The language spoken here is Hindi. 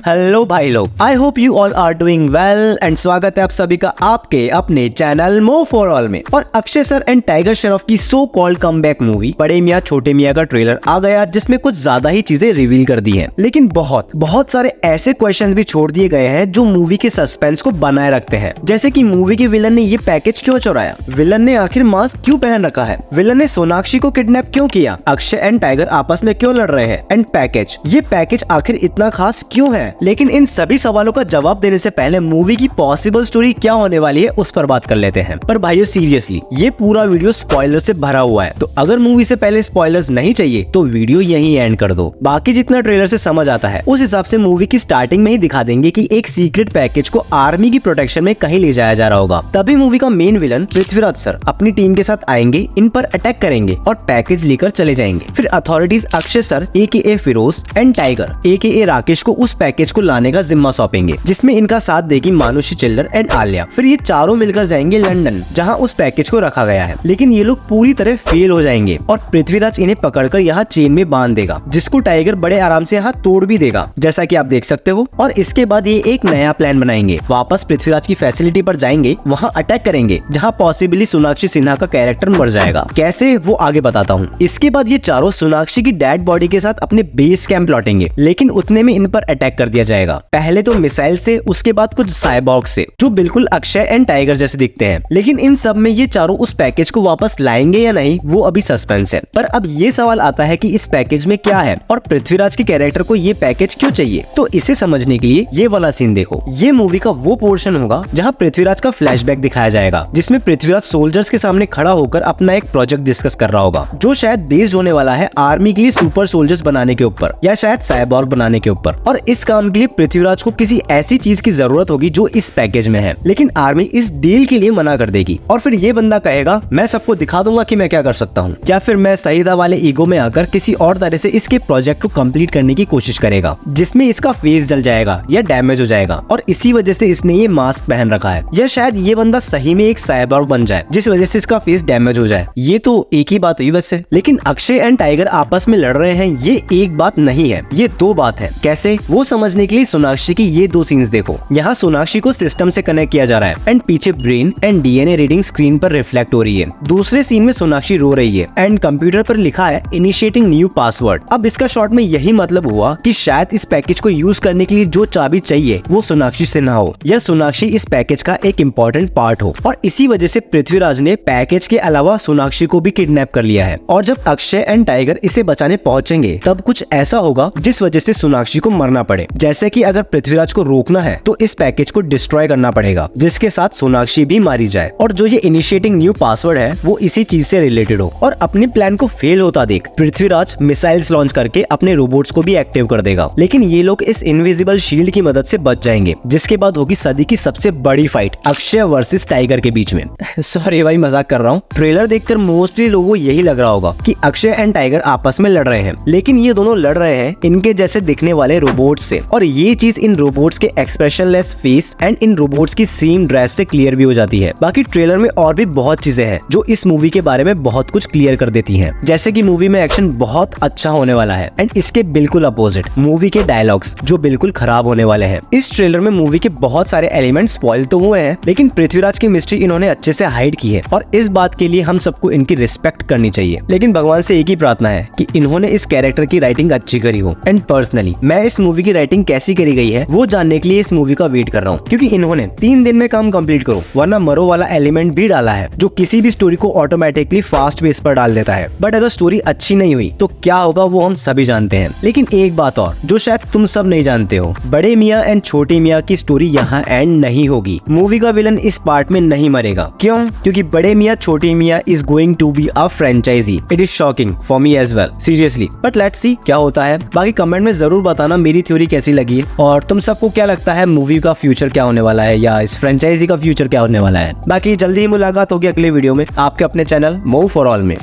हेलो भाई लोग, I hope you all are doing well and स्वागत है आप सभी का आपके अपने चैनल मो फॉर ऑल में। और Akshay sir and tiger Shroff की सो कॉल्ड कमबैक मूवी बड़े मियां छोटे मियां का ट्रेलर आ गया, जिसमें कुछ ज्यादा ही चीजें रिवील कर दी हैं। लेकिन बहुत सारे ऐसे क्वेश्चंस भी छोड़ दिए गए हैं जो मूवी के सस्पेंस को बनाए रखते हैं। जैसे कि मूवी के विलन ने ये पैकेज क्यों चुराया, विलन ने आखिर मास्क क्यों पहन रखा है, विलन ने सोनाक्षी को किडनैप क्यों किया, अक्षय एंड टाइगर आपस में क्यों लड़ रहे हैं, एंड पैकेज ये पैकेज आखिर इतना खास क्यों है। लेकिन इन सभी सवालों का जवाब देने से पहले मूवी की पॉसिबल स्टोरी क्या होने वाली है उस पर बात कर लेते हैं। पर भाइयों सीरियसली, ये पूरा वीडियो स्पॉइलर से भरा हुआ है, तो अगर मूवी से पहले स्पॉयलर्स नहीं चाहिए तो वीडियो यहीं एंड कर दो। बाकी जितना ट्रेलर से समझ आता है उस हिसाब से मूवी की स्टार्टिंग में ही दिखा देंगे कि एक सीक्रेट पैकेज को आर्मी की प्रोटेक्शन में कहीं ले जाया जा रहा होगा। तभी मूवी का मेन विलन पृथ्वीराज सर अपनी टीम के साथ आएंगे, इन पर अटैक करेंगे और पैकेज लेकर चले जाएंगे। फिर authorities Akshay sir AKA Firoz and tiger AKA Rakesh को उस पैकेज को लाने का जिम्मा सौंपेंगे, जिसमें इनका साथ देगी मानुषी चिल्लर एंड आलिया। फिर ये चारों मिलकर जाएंगे लंदन, जहां उस पैकेज को रखा गया है। लेकिन ये लोग पूरी तरह फेल हो जाएंगे और पृथ्वीराज इन्हें पकड़कर यहाँ चेन में बांध देगा, जिसको टाइगर बड़े आराम से यहाँ तोड़ भी देगा, जैसा कि आप देख सकते हो। और इसके बाद ये एक नया प्लान बनाएंगे, वापस पृथ्वीराज की फैसिलिटी पर जाएंगे, वहाँ अटैक करेंगे, जहाँ पॉसिबली सोनाक्षी सिन्हा का कैरेक्टर मर जाएगा। कैसे वो आगे बताता हूँ। इसके बाद ये चारों सोनाक्षी की डेड बॉडी के साथ अपने बेस कैंप लौटेंगे, लेकिन उतने में इन पर अटैक कर दिया जाएगा। पहले तो मिसाइल से, उसके बाद कुछ साइबॉर्ग से, जो बिल्कुल अक्षय एंड टाइगर जैसे दिखते हैं। लेकिन इन सब में ये चारों उस पैकेज को वापस लाएंगे या नहीं, वो अभी सस्पेंस है। पर अब ये सवाल आता है कि इस पैकेज में क्या है और पृथ्वीराज के कैरेक्टर को ये पैकेज क्यों चाहिए। तो इसे समझने के लिए ये वाला सीन देखो। ये मूवी का वो पोर्शन होगा जहाँ पृथ्वीराज का फ्लैशबैक दिखाया जाएगा, जिसमें पृथ्वीराज सोल्जर्स के सामने खड़ा होकर अपना एक प्रोजेक्ट डिस्कस कर रहा होगा, जो शायद बेस्ड होने वाला है आर्मी के लिए सुपर सोल्जर्स बनाने के ऊपर, या शायद साइबॉर्ग बनाने के ऊपर। और इस काम के लिए पृथ्वीराज को किसी ऐसी चीज की जरूरत होगी जो इस पैकेज में है, लेकिन आर्मी इस डील के लिए मना कर देगी। और फिर ये बंदा कहेगा मैं सबको दिखा दूंगा कि मैं क्या कर सकता हूँ, या फिर मैं सईदा वाले ईगो में आकर किसी और तरह से इसके प्रोजेक्ट को कंप्लीट करने की कोशिश करेगा, जिसमें इसका फेस जल जाएगा या डैमेज हो जाएगा, और इसी वजह से इसने ये मास्क पहन रखा है। या शायद ये बंदा सही में एक साइबॉर्ग बन जाए, जिस वजह से इसका फेस डैमेज हो जाए। ये तो एक ही बात हुई वैसे। लेकिन अक्षय एंड टाइगर आपस में लड़ रहे हैं, ये एक बात नहीं है, ये दो बात है। कैसे, वो समझने के लिए सोनाक्षी की ये दो सीन्स देखो। यहाँ सोनाक्षी को सिस्टम से कनेक्ट किया जा रहा है एंड पीछे brain and DNA reading screen पर रिफ्लेक्ट हो रही है। दूसरे सीन में सोनाक्षी रो रही है एंड कंप्यूटर पर लिखा है इनिशिएटिंग न्यू पासवर्ड। अब इसका शॉर्ट में यही मतलब हुआ कि शायद इस पैकेज को यूज करने के लिए जो चाबी चाहिए वो सोनाक्षी से ना हो, या सोनाक्षी इस पैकेज का एक इम्पोर्टेंट पार्ट हो। और इसी वजह से पृथ्वीराज ने पैकेज के अलावा सोनाक्षी को भी किडनैप कर लिया है। और जब अक्षय एंड टाइगर इसे बचाने पहुंचेंगे तब कुछ ऐसा होगा जिस वजह से सोनाक्षी को मरना पड़े। जैसे कि अगर पृथ्वीराज को रोकना है तो इस पैकेज को डिस्ट्रॉय करना पड़ेगा, जिसके साथ सोनाक्षी भी मारी जाए। और जो ये इनिशिएटिंग न्यू पासवर्ड है वो इसी चीज से रिलेटेड हो। और अपने प्लान को फेल होता देख पृथ्वीराज मिसाइल्स लॉन्च करके अपने रोबोट्स को भी एक्टिव कर देगा, लेकिन ये लोग इस इनविजिबल शील्ड की मदद से बच जाएंगे। जिसके बाद होगी सदी की सबसे बड़ी फाइट अक्षय वर्सेस टाइगर के बीच में। सॉरी भाई, मजाक कर रहा हूँ। ट्रेलर देखकर मोस्टली लोगों को यही लग रहा होगा कि अक्षय एंड टाइगर आपस में लड़ रहे हैं, लेकिन ये दोनों लड़ रहे हैं इनके जैसे दिखने वाले रोबोट्स से। और ये चीज इन रोबोट्स के expressionless face and in robots की सेम ड्रेस से क्लियर भी हो जाती है। बाकी ट्रेलर में और भी बहुत चीजें हैं जो इस मूवी के बारे में बहुत कुछ क्लियर कर देती हैं। जैसे कि मूवी में एक्शन बहुत अच्छा होने वाला है एंड इसके बिल्कुल अपोजिट मूवी के डायलॉग्स जो बिल्कुल खराब होने वाले हैं। इस ट्रेलर में मूवी के बहुत सारे एलिमेंट्स स्पॉइल तो हुए हैं, लेकिन पृथ्वीराज की मिस्ट्री इन्होंने अच्छे से हाइड की है और इस बात के लिए हम सबको इनकी रिस्पेक्ट करनी चाहिए। लेकिन भगवान से एक ही प्रार्थना है कि इन्होंने इस कैरेक्टर की राइटिंग अच्छी करी हो। एंड पर्सनली मैं इस मूवी की राइटिंग कैसी करी गई है वो जानने के लिए इस मूवी का वेट कर रहा हूँ, क्योंकि इन्होंने 3 दिन में काम कंप्लीट करो वरना मरो वाला एलिमेंट भी डाला है, जो किसी भी स्टोरी को ऑटोमेटिकली फास्ट बेस पर डाल देता है। बट अगर स्टोरी अच्छी नहीं हुई तो क्या होगा वो हम सभी जानते हैं। लेकिन एक बात और जो शायद तुम सब नहीं जानते हो, बड़े मियाँ एंड छोटे मियाँ की स्टोरी यहाँ एंड नहीं होगी। मूवी का विलन इस पार्ट में नहीं मरेगा। क्यों? क्योंकि बड़े Miyan Chhote Miyan is going to be a franchise. It is shocking for me as well, seriously. But let's see क्या होता है। बाकी कमेंट में जरूर बताना मेरी थ्योरी कैसी लगी है और तुम सबको क्या लगता है मूवी का फ्यूचर क्या होने वाला है, या इस फ्रेंचाइजी का फ्यूचर क्या होने वाला है। बाकी जल्दी ही मुलाकात होगी अगले वीडियो में आपके अपने चैनल मो फॉर ऑल में।